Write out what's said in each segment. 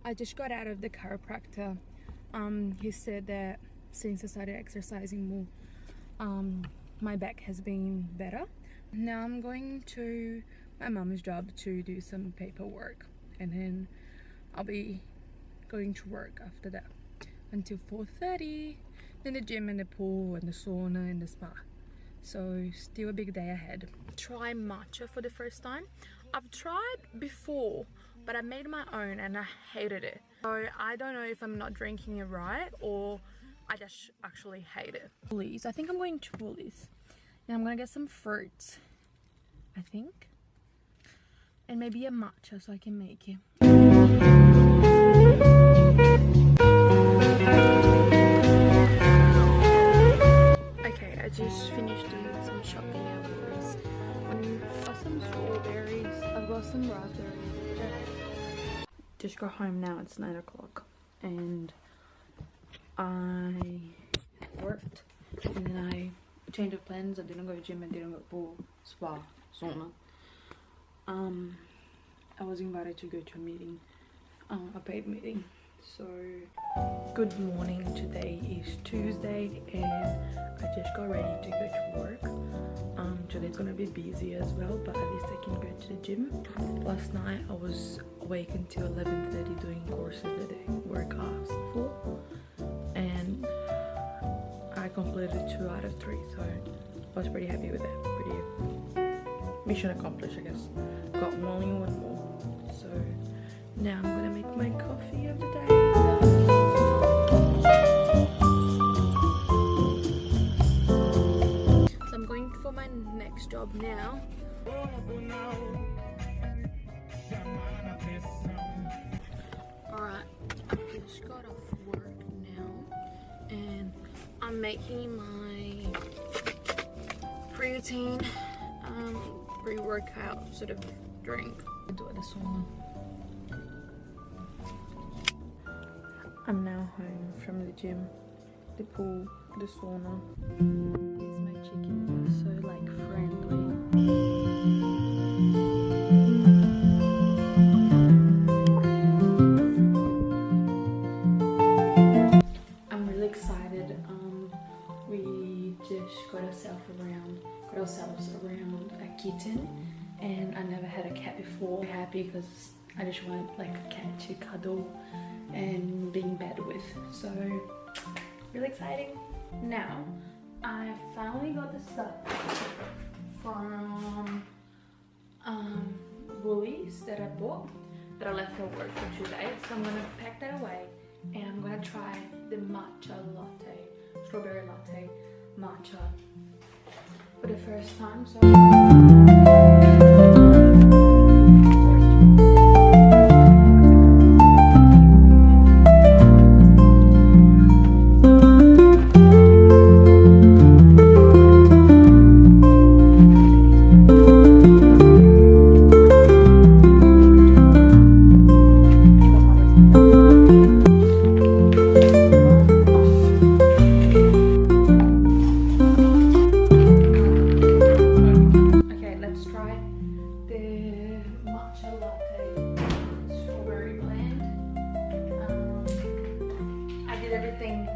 I just got out of the chiropractor. He said that since I started exercising more, my back has been better. Now I'm going to my mom's job to do some paperwork, and then I'll be going to work after that until 4:30. Then the gym and the pool and the sauna and the spa. So still a big day ahead. Try matcha for the first time. I've tried before, but I made my own and I hated it. So I don't know if I'm not drinking it right or I just actually hate it. Woolies. I think I'm going to Woolies. And I'm gonna get some fruits, I think. And maybe a matcha so I can make it. Okay, I just finished doing some shopping at Woolies. I've got some strawberries, I've got some raspberries. Just got home now, it's 9 o'clock. And I worked and then I changed of plans. I didn't go to gym, I didn't go pool, spa, sauna. I was invited to go to a meeting, a paid meeting. So good morning, today is Tuesday and I just got ready to go to work. Today's gonna be busy as well, but at least I can go to the gym. Last night I was awake until 11:30 doing courses that I work asked for, and I completed 2 out of 3, so I was pretty happy with that. Pretty mission accomplished, I guess. Got only one more, so now I'm gonna make my coffee of the day. So I'm going for my next job now. Alright, I just got off work now and I'm making my protein pre-workout sort of drink. Do it this one. I'm now home from the gym, the pool, the sauna. These my chickens are so like friendly. I'm really excited. We just got ourselves around a kitten, and I never had a cat before. I'm happy because I just want like a cat to cuddle and be in bed with, so really exciting. Now I finally got the stuff from Woolies that I bought that I left at work for 2 days, so I'm gonna pack that away and I'm gonna try the matcha latte, strawberry latte matcha for the first time. So everything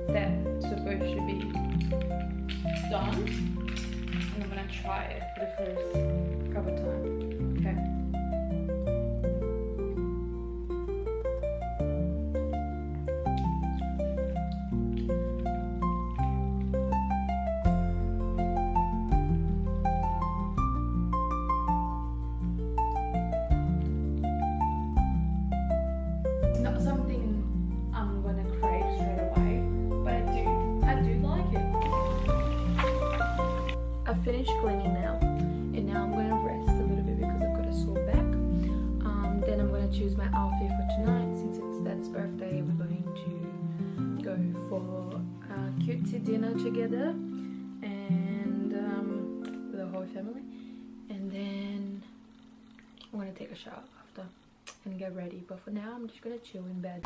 that's supposed to be done, and I'm gonna try it for the first couple times. Okay. It's not something I'm gonna crave straight away, but I do like it. I've finished cleaning now, and now I'm gonna rest a little bit because I've got a sore back. Then I'm gonna choose my outfit for tonight. Since it's Dad's birthday, we're going to go for a cutesy dinner together, and with the whole family. And then I'm gonna take a shower after and get ready, but for now I'm just gonna chill in bed.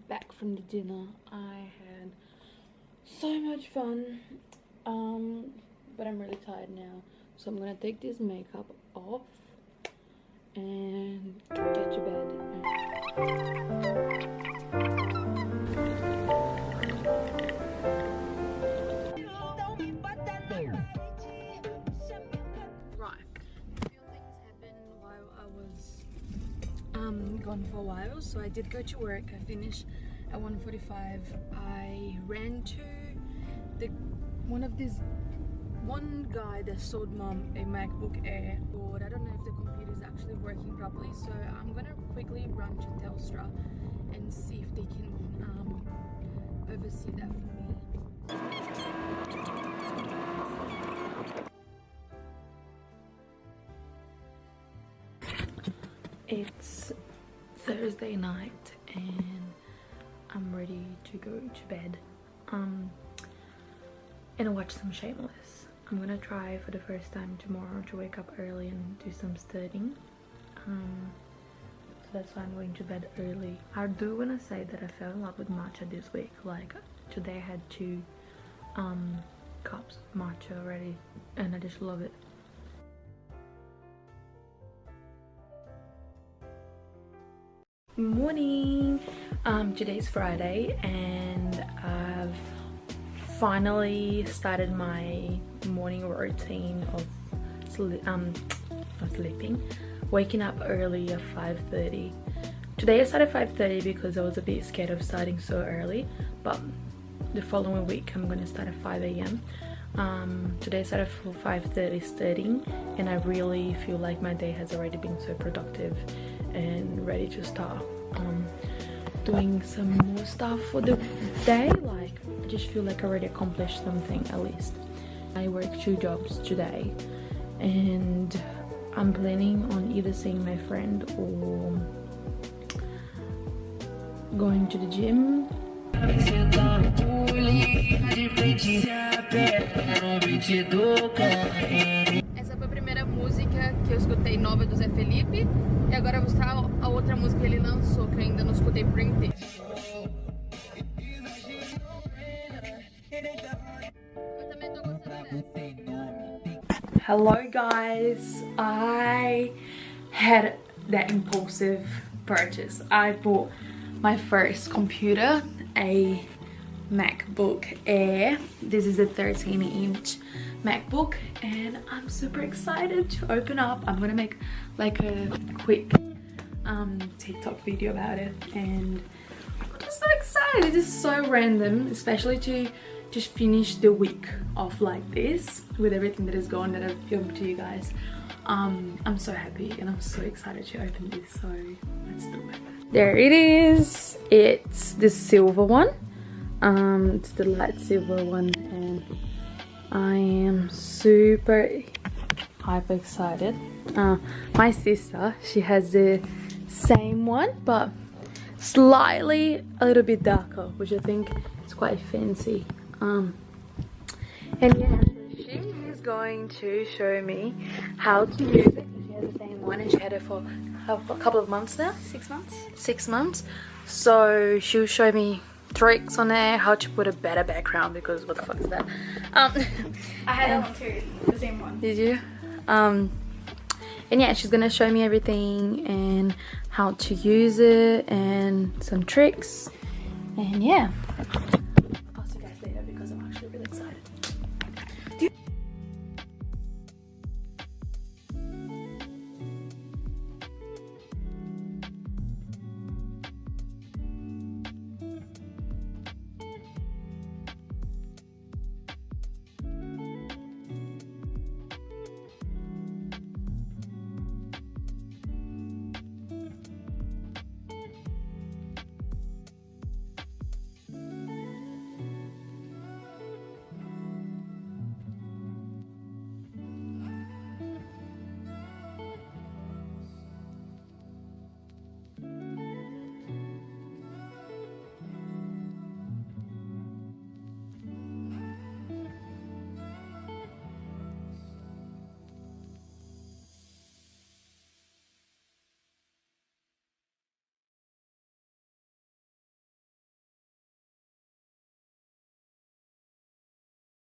Back from the dinner. I had so much fun, but I'm really tired now, so I'm gonna take this makeup off and get to bed. Right, a few things happened while I was gone for a while. So I did go to work. I finished at 1:45. I ran to one guy that sold mom a MacBook Air, but I don't know if the computer is actually working properly, so I'm gonna quickly run to Telstra and see if they can oversee that for me. It's Thursday night and I'm ready to go to bed and watch some Shameless. I'm gonna try for the first time tomorrow to wake up early and do some studying, so that's why I'm going to bed early. I do want to say that I fell in love with matcha this week. Like today I had 2 cups of matcha already and I just love it. Morning. Today's Friday and I've finally started my morning routine of waking up early at 5:30. Today I started at 5:30 because I was a bit scared of starting so early, but the following week I'm gonna start at 5 a.m. Today I started for 5:30 studying and I really feel like my day has already been so productive and ready to start doing some more stuff for the day. Like I just feel like I already accomplished something at least. I work 2 jobs today and I'm planning on either seeing my friend or going to the gym. Essa foi a primeira música que eu escutei nova do Zé Felipe e agora eu vou escutar a outra música que ele lançou que eu ainda não escutei por inteiro. Eu também tô gostando dessa. Hello guys, I had that impulsive purchase. I bought my first computer, a MacBook Air. This is a 13-inch MacBook and I'm super excited to open up. I'm gonna make like a quick TikTok video about it and I'm just so excited. It is so random, especially to just finish the week off like this with everything that is going that I've filmed to you guys. I'm so happy and I'm so excited to open this, so let's do it. There it is. It's the silver one. It's the light silver one and I am super hyper excited. My sister, she has the same one but slightly a little bit darker, which I think is quite fancy. And yeah, she is going to show me how to use it. She has the same one and she had it for a couple of months now. 6 months. 6 months. So she'll show me tricks on there, how to put a better background, because what the fuck is that? I had that one too, the same one. Did you? And yeah, she's gonna show me everything and how to use it and some tricks and yeah.